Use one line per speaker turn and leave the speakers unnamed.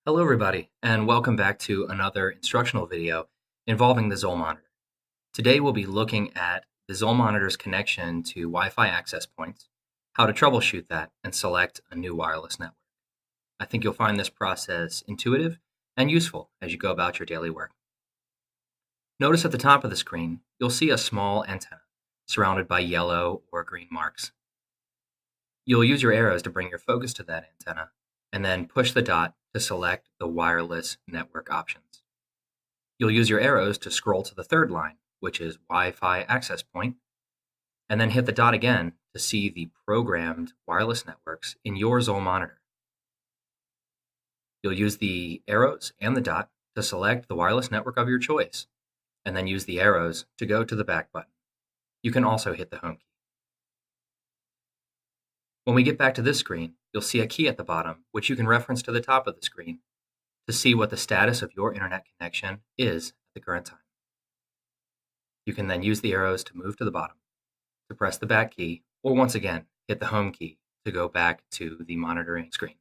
Hello everybody, and welcome back to another instructional video involving the Zoll monitor. Today we'll be looking at the Zoll monitor's connection to Wi-Fi access points, how to troubleshoot that, and select a new wireless network. I think you'll find this process intuitive and useful as you go about your daily work. Notice at the top of the screen, you'll see a small antenna surrounded by yellow or green marks. You'll use your arrows to bring your focus to that antenna, and then push the dot to select the wireless network options. You'll use your arrows to scroll to the third line, which is Wi-Fi access point, and then hit the dot again to see the programmed wireless networks in your Zoll monitor. You'll use the arrows and the dot to select the wireless network of your choice, and then use the arrows to go to the back button. You can also hit the home key. When we get back to this screen, you'll see a key at the bottom, which you can reference to the top of the screen to see what the status of your internet connection is at the current time. You can then use the arrows to move to the bottom, to press the back key, or once again, hit the home key to go back to the monitoring screen.